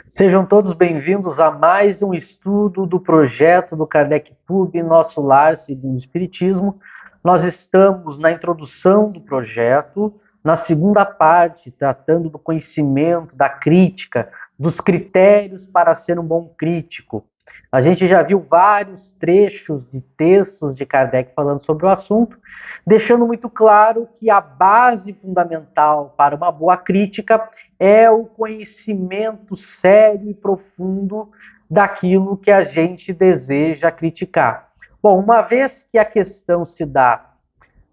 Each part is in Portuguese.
Sejam todos bem-vindos a mais um estudo do projeto do Kardec Pub, Nosso Lar Segundo o Espiritismo. Nós estamos na introdução do projeto, na segunda parte, tratando do conhecimento, da crítica, dos critérios para ser um bom crítico. A gente já viu vários trechos de textos de Kardec falando sobre o assunto, deixando muito claro que a base fundamental para uma boa crítica é o conhecimento sério e profundo daquilo que a gente deseja criticar. Bom, uma vez que a questão se dá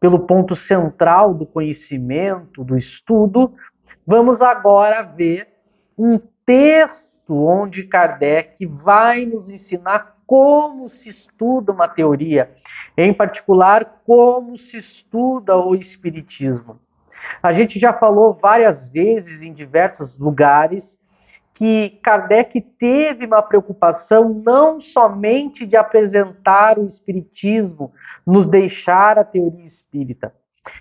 pelo ponto central do conhecimento, do estudo, vamos agora ver um texto onde Kardec vai nos ensinar como se estuda uma teoria, em particular, como se estuda o Espiritismo. A gente já falou várias vezes em diversos lugares que Kardec teve uma preocupação não somente de apresentar o Espiritismo, nos deixar a teoria espírita,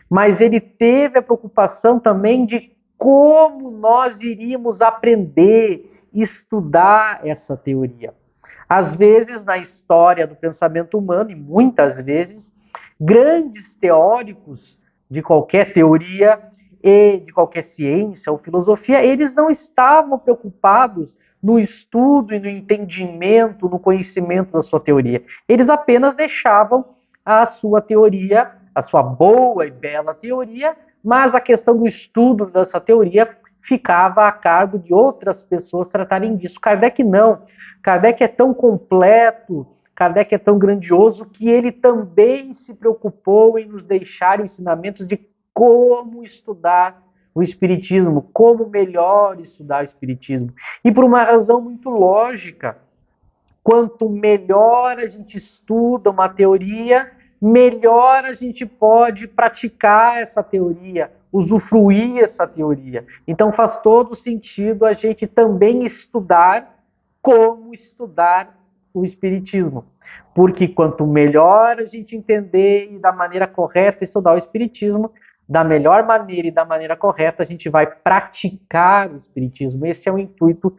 mas ele teve a preocupação também de como nós iríamos aprender, estudar essa teoria. Às vezes, na história do pensamento humano, e muitas vezes, grandes teóricos de qualquer teoria e de qualquer ciência ou filosofia, eles não estavam preocupados no estudo e no entendimento, no conhecimento da sua teoria. Eles apenas deixavam a sua teoria, a sua boa e bela teoria, mas a questão do estudo dessa teoria ficava a cargo de outras pessoas tratarem disso. Kardec não. Kardec é tão completo, Kardec é tão grandioso que ele também se preocupou em nos deixar ensinamentos de como estudar o Espiritismo, como melhor estudar o Espiritismo. E por uma razão muito lógica, quanto melhor a gente estuda uma teoria, melhor a gente pode praticar essa teoria, usufruir essa teoria. Então faz todo sentido a gente também estudar como estudar o Espiritismo. Porque quanto melhor a gente entender e da maneira correta estudar o Espiritismo, da melhor maneira e da maneira correta a gente vai praticar o Espiritismo. Esse é o intuito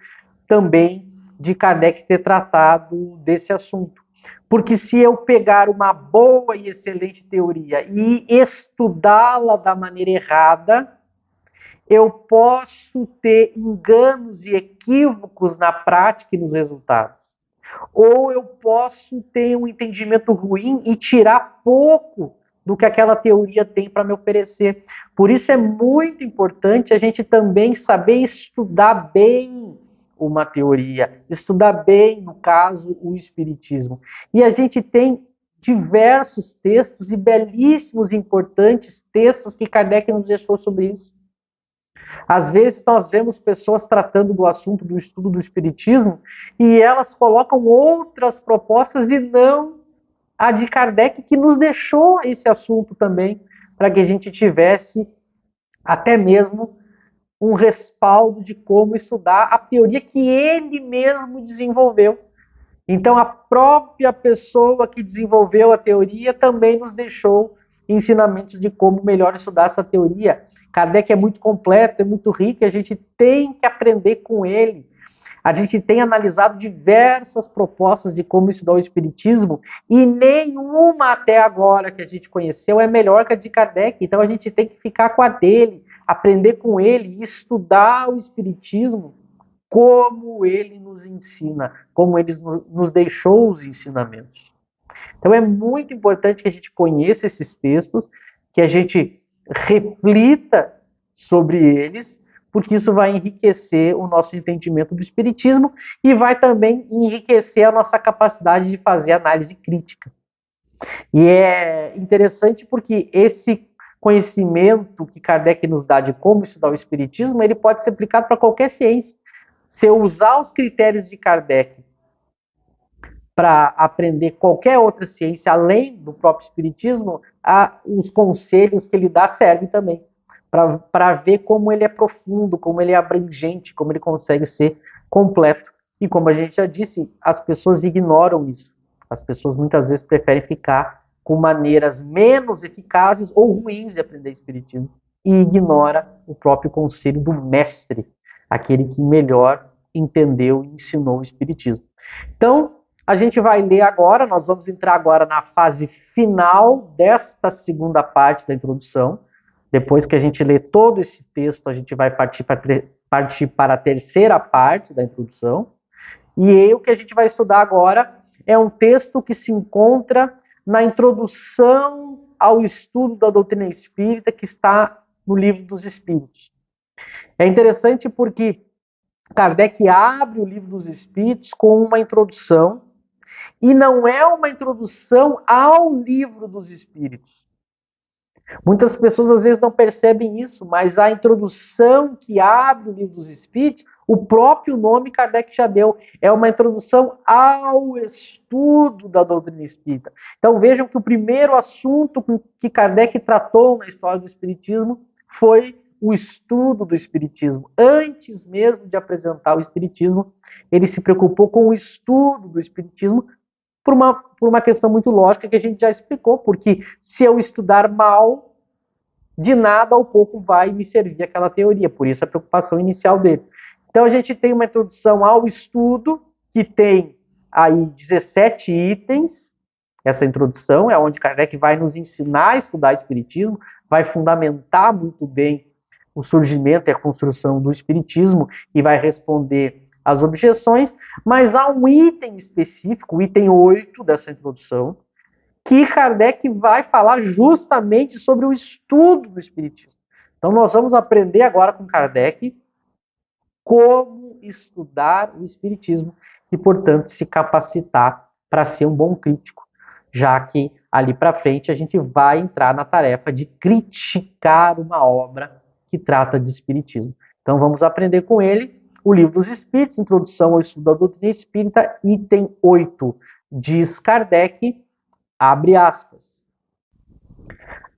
também de Kardec ter tratado desse assunto. Porque se eu pegar uma boa e excelente teoria e estudá-la da maneira errada, eu posso ter enganos e equívocos na prática e nos resultados. Ou eu posso ter um entendimento ruim e tirar pouco do que aquela teoria tem para me oferecer. Por isso é muito importante a gente também saber estudar bem uma teoria, estudar bem, no caso, o Espiritismo. E a gente tem diversos textos e belíssimos, importantes textos que Kardec nos deixou sobre isso. Às vezes nós vemos pessoas tratando do assunto do estudo do Espiritismo e elas colocam outras propostas e não a de Kardec, que nos deixou esse assunto também, para que a gente tivesse até mesmo um respaldo de como estudar a teoria que ele mesmo desenvolveu. Então, a própria pessoa que desenvolveu a teoria também nos deixou ensinamentos de como melhor estudar essa teoria. Kardec é muito completo, é muito rico, e a gente tem que aprender com ele. A gente tem analisado diversas propostas de como estudar o Espiritismo e nenhuma até agora que a gente conheceu é melhor que a de Kardec. Então a gente tem que ficar com a dele, aprender com ele e estudar o Espiritismo como ele nos ensina, como ele nos deixou os ensinamentos. Então é muito importante que a gente conheça esses textos, que a gente reflita sobre eles, porque isso vai enriquecer o nosso entendimento do Espiritismo e vai também enriquecer a nossa capacidade de fazer análise crítica. E é interessante porque esse conhecimento que Kardec nos dá de como estudar o Espiritismo, ele pode ser aplicado para qualquer ciência. Se eu usar os critérios de Kardec para aprender qualquer outra ciência, além do próprio Espiritismo, os conselhos que ele dá servem também para ver como ele é profundo, como ele é abrangente, como ele consegue ser completo. E como a gente já disse, as pessoas ignoram isso. As pessoas muitas vezes preferem ficar com maneiras menos eficazes ou ruins de aprender Espiritismo e ignora o próprio conselho do mestre, aquele que melhor entendeu e ensinou o Espiritismo. Então, a gente vai ler agora, nós vamos entrar agora na fase final desta segunda parte da introdução. Depois que a gente lê todo esse texto, a gente vai partir para a terceira parte da introdução. E aí, o que a gente vai estudar agora é um texto que se encontra na introdução ao estudo da doutrina espírita, que está no Livro dos Espíritos. É interessante porque Kardec abre o Livro dos Espíritos com uma introdução, e não é uma introdução ao Livro dos Espíritos. Muitas pessoas às vezes não percebem isso, mas a introdução que abre o Livro dos Espíritos, o próprio nome Kardec já deu, é uma introdução ao estudo da doutrina espírita. Então vejam que o primeiro assunto que Kardec tratou na história do Espiritismo foi o estudo do Espiritismo. Antes mesmo de apresentar o Espiritismo, ele se preocupou com o estudo do Espiritismo por uma questão muito lógica que a gente já explicou, porque se eu estudar mal, de nada ou pouco vai me servir aquela teoria, por isso a preocupação inicial dele. Então a gente tem uma introdução ao estudo, que tem aí 17 itens, essa introdução é onde Kardec vai nos ensinar a estudar Espiritismo, vai fundamentar muito bem o surgimento e a construção do Espiritismo e vai responder as objeções, mas há um item específico, o item 8 dessa introdução, que Kardec vai falar justamente sobre o estudo do Espiritismo. Então nós vamos aprender agora com Kardec como estudar o Espiritismo e, portanto, se capacitar para ser um bom crítico, já que ali para frente a gente vai entrar na tarefa de criticar uma obra que trata de Espiritismo. Então vamos aprender com ele o Livro dos Espíritos, Introdução ao Estudo da Doutrina Espírita, item 8. Diz Kardec, abre aspas.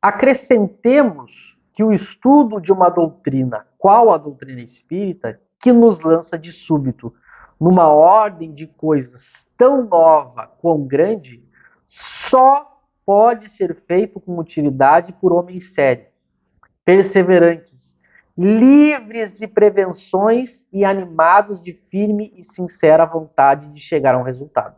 Acrescentemos que o estudo de uma doutrina, qual a doutrina espírita, que nos lança de súbito numa ordem de coisas tão nova quão grande, só pode ser feito com utilidade por homens sérios, perseverantes, livres de prevenções e animados de firme e sincera vontade de chegar a um resultado.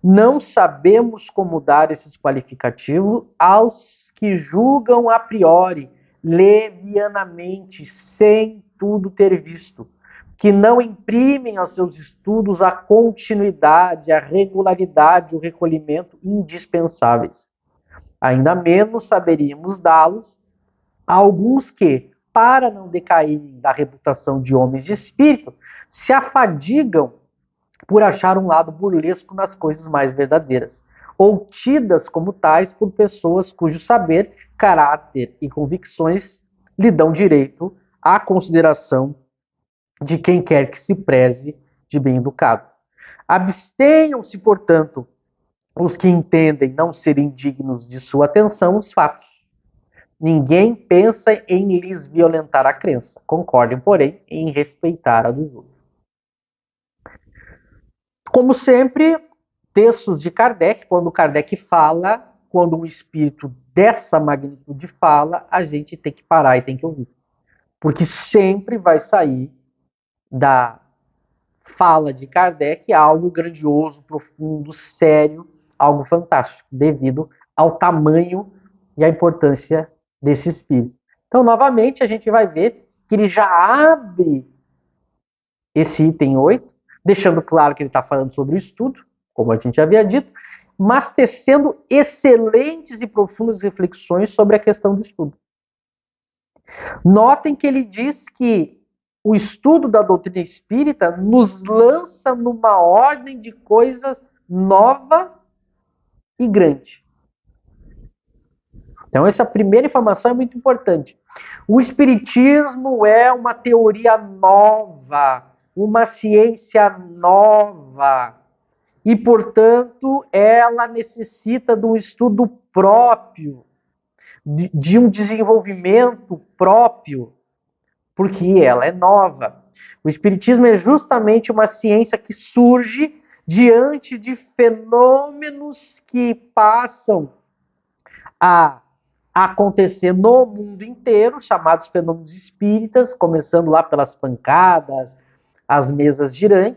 Não sabemos como dar esses qualificativos aos que julgam a priori, levianamente, sem tudo ter visto, que não imprimem aos seus estudos a continuidade, a regularidade, o recolhimento indispensáveis. Ainda menos saberíamos dá-los a alguns que, para não decaírem da reputação de homens de espírito, se afadigam por achar um lado burlesco nas coisas mais verdadeiras, ou tidas como tais por pessoas cujo saber, caráter e convicções lhe dão direito à consideração de quem quer que se preze de bem educado. Abstenham-se, portanto, os que entendem não serem dignos de sua atenção os fatos. Ninguém pensa em lhes violentar a crença. Concordem, porém, em respeitar a dos outros. Como sempre, textos de Kardec, quando Kardec fala, quando um espírito dessa magnitude fala, a gente tem que parar e tem que ouvir. Porque sempre vai sair da fala de Kardec algo grandioso, profundo, sério, algo fantástico, devido ao tamanho e à importância desse espírito. Então, novamente, a gente vai ver que ele já abre esse item 8, deixando claro que ele está falando sobre o estudo, como a gente havia dito, mas tecendo excelentes e profundas reflexões sobre a questão do estudo. Notem que ele diz que o estudo da doutrina espírita nos lança numa ordem de coisas nova e grande. Então, essa primeira informação é muito importante. O espiritismo é uma teoria nova, uma ciência nova, e, portanto, ela necessita de um estudo próprio, de um desenvolvimento próprio, porque ela é nova. O espiritismo é justamente uma ciência que surge diante de fenômenos que passam a acontecer no mundo inteiro, chamados fenômenos espíritas, começando lá pelas pancadas, as mesas girantes,